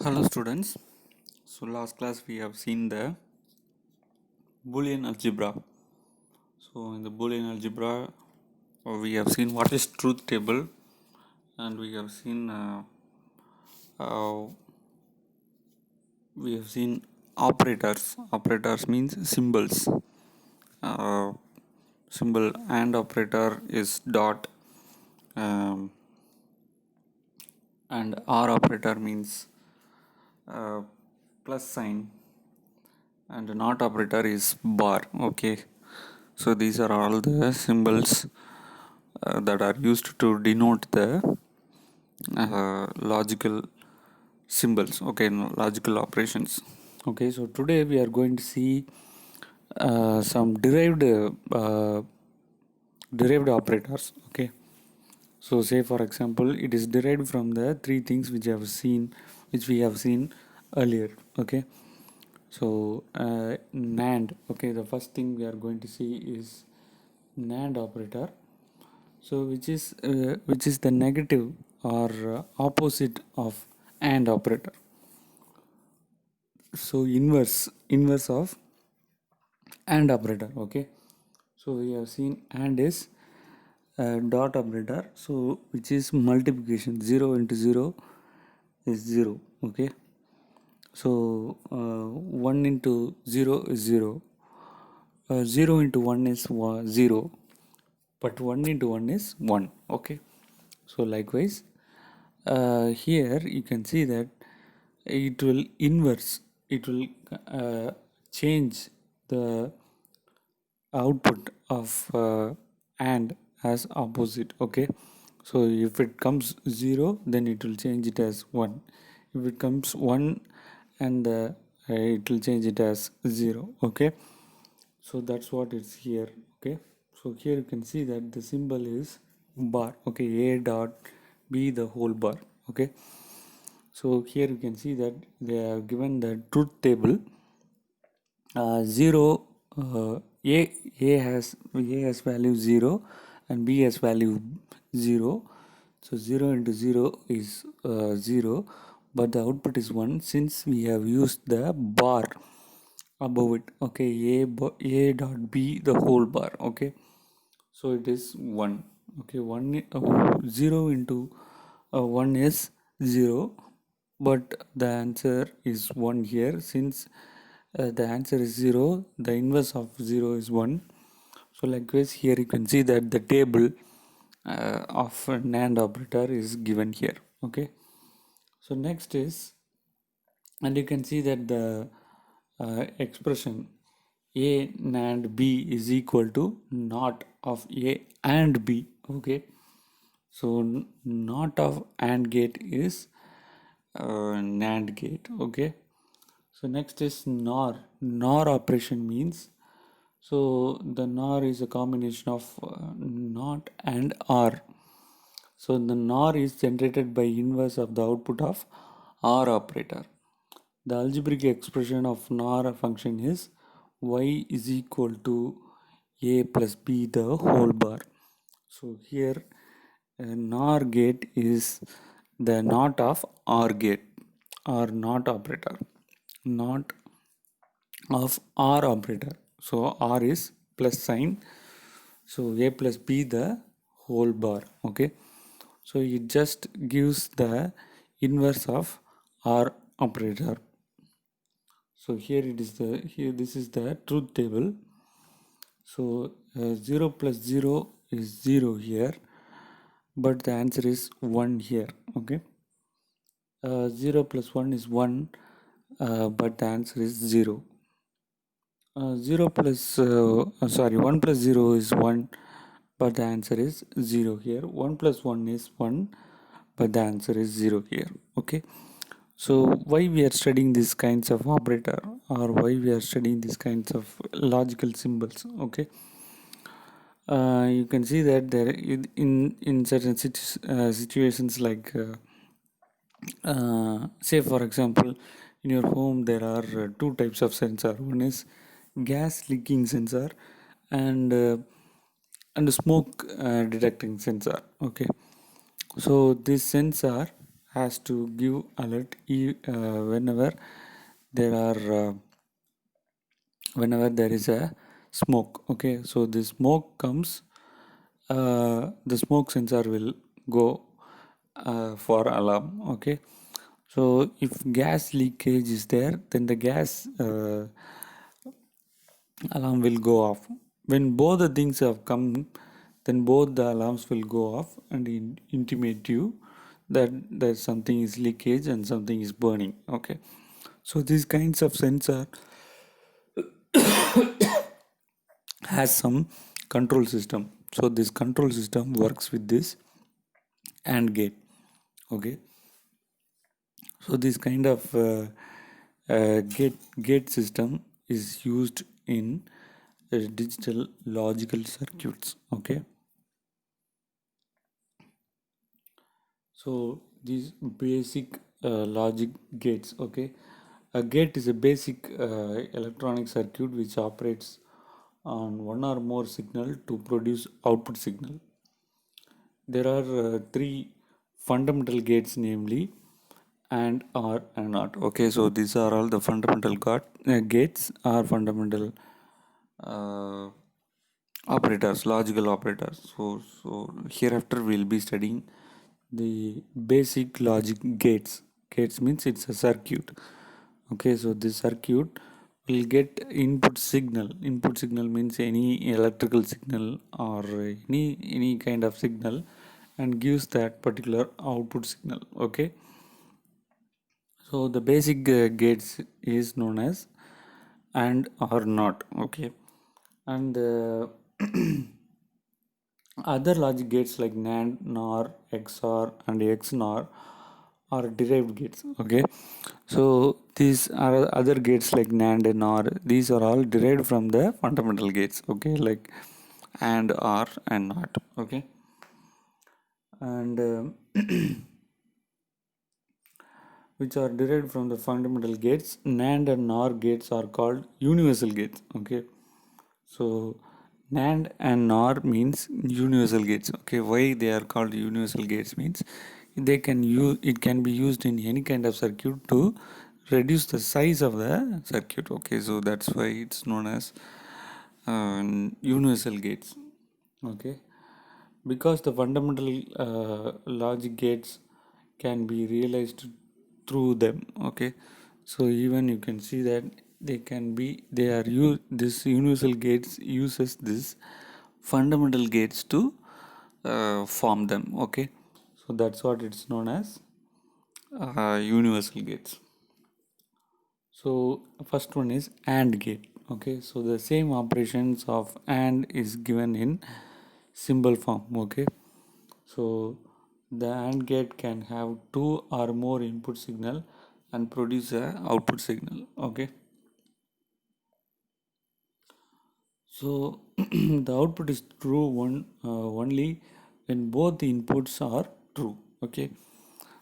Hello students. So last class we have seen the Boolean algebra. So in the Boolean algebra we have seen what is truth table, and we have seen uh, operators. Operators means symbols. Uh, Symbol and operator is dot, um, and or operator means uh, plus sign, and not operator is bar. Okay, so these are all the symbols that are used to denote the logical symbols, okay, no, logical operations. Okay, so today we are going to see some derived operators. Okay, so say for example it is derived from the three things which we have seen earlier. Okay, so NAND. Okay, the first thing we are going to see is NAND operator. So which is the negative or opposite of AND operator. So inverse of AND operator. Okay, so we have seen AND is dot operator, so which is multiplication. 0 into 0 is 0. Okay, so 1 into 0 is 0. 0 into 1 is 0, but 1 into 1 is 1. Okay, so likewise here you can see that it will inverse, it will change the output of AND as opposite. Okay, so if it comes 0, then it will change it as 1. If it comes 1, and it will change it as 0. Okay, so that's what it's here. Okay, so here you can see that the symbol is bar. Okay, a dot b the whole bar. Okay, so here you can see that they have given the truth table. 0, a has value 0 and b has value 0. So 0 into 0 is 0, but the output is 1 since we have used the bar above it. Okay, a dot b the whole bar. Okay, so it is 1. Okay, 0 into 1 is 0, but the answer is 1 here. Since the answer is 0, the inverse of 0 is 1. So likewise here you can see that the table of a NAND operator is given here. Okay, so next is, and you can see that the expression a NAND b is equal to not of a and b. Okay, so not of AND gate is NAND gate. Okay, so next is NOR. NOR operation means, so the NOR is a combination of NOT and OR. So the NOR is generated by inverse of the output of OR operator. The algebraic expression of NOR function is y is equal to a plus b the whole bar. So here NOR gate is the NOT of OR gate or NOT operator. NOT of OR operator. So R is plus sign. So a plus b the whole bar. Okay, so it just gives the inverse of OR operator. So here it is this is the truth table. So 0 plus 0 is 0 here, but the answer is 1 here. Okay, 0 plus 1 is 1, but the answer is 0. 1 plus 0 is 1, but the answer is 0 here. 1 plus 1 is 1, but the answer is 0 here. Okay, so why we are studying these kinds of operator, or why we are studying these kinds of logical symbols? Okay, you can see that there in certain situations, like say for example in your home there are two types of sensor. One is gas leaking sensor, and and smoke detecting sensor. Okay, so this sensor has to give alert whenever there are whenever there is a smoke. Okay, so the smoke comes, the smoke sensor will go for alarm. Okay, so if gas leakage is there, then the gas alarm will go off. When both the things have come, then both the alarms will go off and intimate you that something is leakage and something is burning. Okay, so these kinds of sensor has some control system. So this control system works with this AND gate. Okay, so this kind of gate system is used in digital logical circuits. Okay, so these basic logic gates. Okay, a gate is a basic electronic circuit which operates on one or more signal to produce output signal. There are three fundamental gates, namely AND, OR, and NOT. Okay, so these are all the fundamental gates or fundamental uh, operators, logical operators. So hereafter we'll be studying the basic logic gates. Gates means it's a circuit. Okay, so this circuit will get input signal. Input signal means any electrical signal or any kind of signal, and gives that particular output signal. Okay, so the basic gates is known as AND or NOT. Okay, and other logic gates like NAND, NOR, XOR, and XNOR are derived gates. Okay, so these are other gates like NAND and NOR. These are all derived from the fundamental gates. Okay, like AND, OR, and NOT. Okay, and which are derived from the fundamental gates. NAND and NOR gates are called universal gates. Okay, so NAND and NOR means universal gates. Okay, why they are called universal gates means they can use, it can be used in any kind of circuit to reduce the size of the circuit. Okay, so that's why it's known as universal gates. Okay, because the fundamental logic gates can be realized through them. Okay, so even you can see that they are used, this universal gates uses this fundamental gates to form them. Okay, so that's what it's known as universal gates. So first one is AND gate. Okay, so the same operations of AND is given in symbol form. Okay, so the AND gate can have two or more input signal and produce a output signal. Okay, so the output is true only when both the inputs are true. Okay,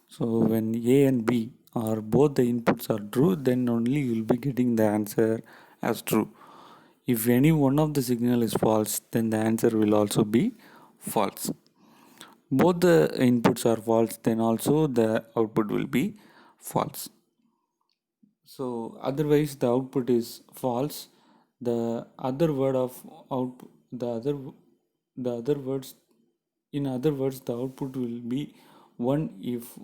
so when A and B or both the inputs are true, then only you will be getting the answer as true. If any one of the signal is false, then the answer will also be false. Both the inputs are false, then also the output will be false. So otherwise the output is false. The other word of output, the other words, in other words, the output will be one if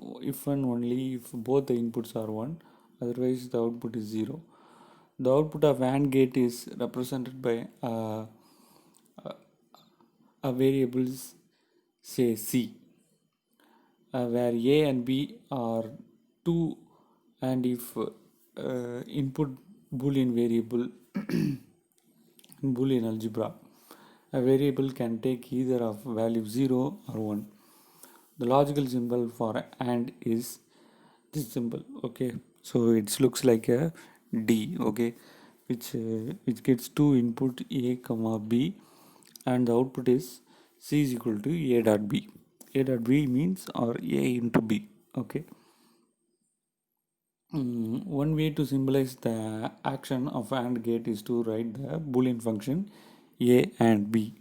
and only if both the inputs are one. Otherwise the output is zero. The output of AND gate is represented by a variables, say C, where A and B are two, and if input boolean variable in boolean algebra, a variable can take either of value 0 or 1. The logical symbol for AND is this symbol. Okay, so it looks like a D. Okay, which gets two input A comma B, and the output is C is equal to A dot B. A dot B means or A into B. Okay, one way to symbolize the action of AND gate is to write the boolean function A and B.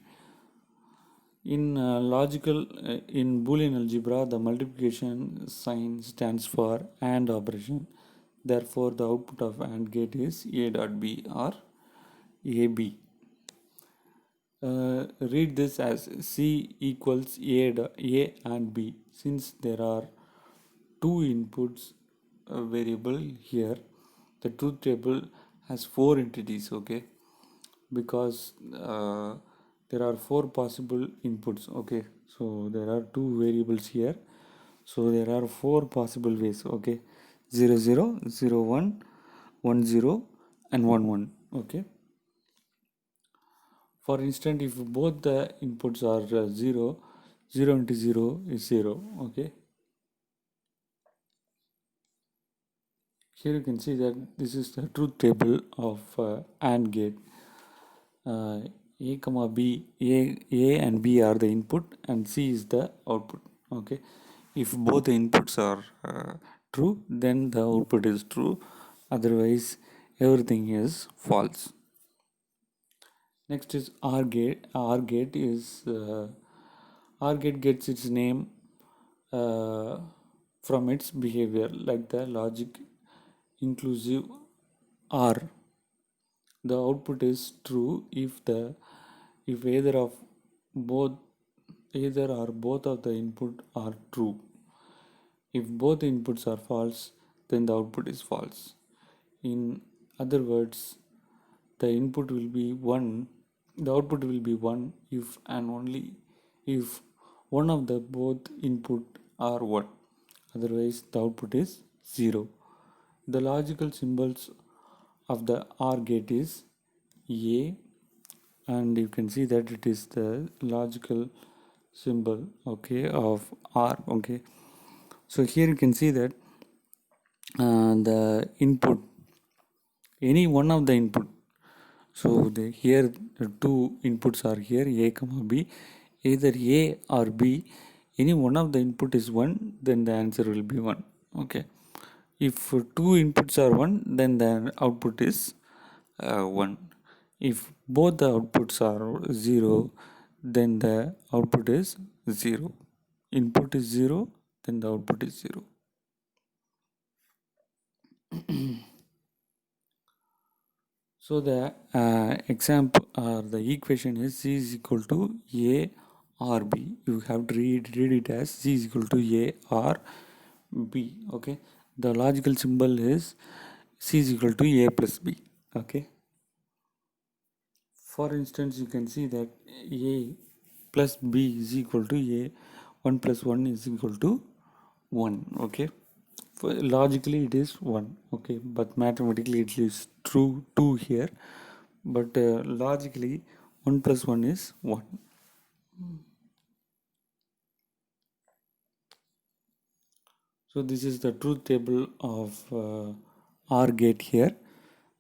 In Boolean algebra, the multiplication sign stands for AND operation. Therefore, the output of AND gate is A dot B or AB. Read this as C equals A and B. Since there are two inputs variable here, the truth table has four entities, okay? Because there are four possible inputs, okay? So there are two variables here, so there are four possible ways, okay? 0 0 0 1 1 0 and 1 1, okay? For instance, if both the inputs are 0, 0 into 0 is 0, okay? Here you can see that this is the truth table of AND gate. A comma B, A and B are the input and C is the output, okay? If both the inputs are true, then the output is true, otherwise everything is false. Next is OR gate. OR gate gets its name from its behavior, like the logic inclusive OR. The output is true if both either or both of the input are true. If both inputs are false, then the output is false. In other words, the input will be 1, the output will be 1 if and only if one of the both input are 1. Otherwise, the output is 0. The logical symbols of the OR gate is A, and you can see that it is the logical symbol, okay, of OR, okay. So here you can see that the input, any one of the input, so here the two inputs are here, A comma B, either A or B, any one of the input is 1, then the answer will be 1, okay. If two inputs are 1, then the output is 1. If both the outputs are 0, then the output is 0. Input is 0, then the output is 0. So the example or the equation is C is equal to A or B. You have to read it as C is equal to A or B. Okay. The logical symbol is C is equal to A plus B. Okay. For instance, you can see that A plus B is equal to A. 1 plus 1 is equal to 1. Okay. Logically it is 1, okay, but mathematically it is true 2 here, but logically 1 plus 1 is 1. So this is the truth table of OR gate here.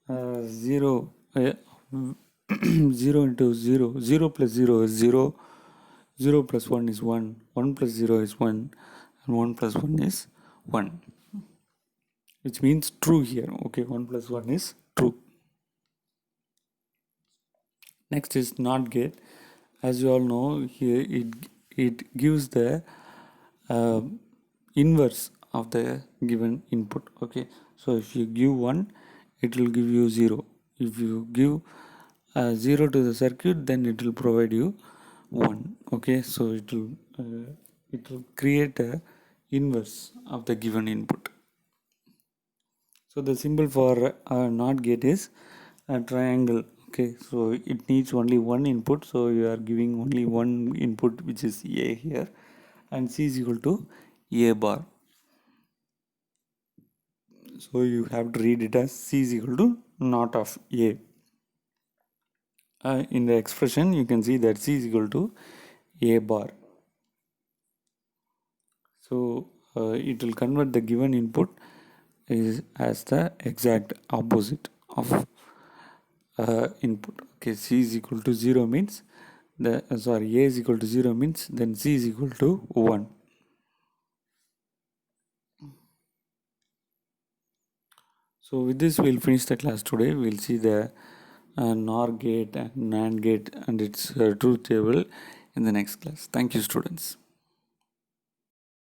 0 0 into 0, 0 plus 0 is 0, 0 plus 1 is 1, 1 plus 0 is 1, and 1 plus 1 is 1, which means true here, okay. 1 plus 1 is true. Next is NOT gate. As you all know, here it gives the uh, inverse of the given input, okay. So if you give 1, it will give you 0. If you give 0 to the circuit, then it will provide you 1, okay. So it will create a inverse of the given input. So the symbol for a NOT gate is a triangle, okay. So it needs only one input, so you are giving only one input, which is A here, and C is equal to A bar. So you have to read it as C is equal to NOT of A. In the expression you can see that C is equal to A bar. So it will convert the given input is as the exact opposite of input, okay. C is equal to 0 means A is equal to 0 means then C is equal to 1. So with this we'll finish the class today. We'll see the NOR gate and NAND gate and its truth table in the next class. Thank you, students.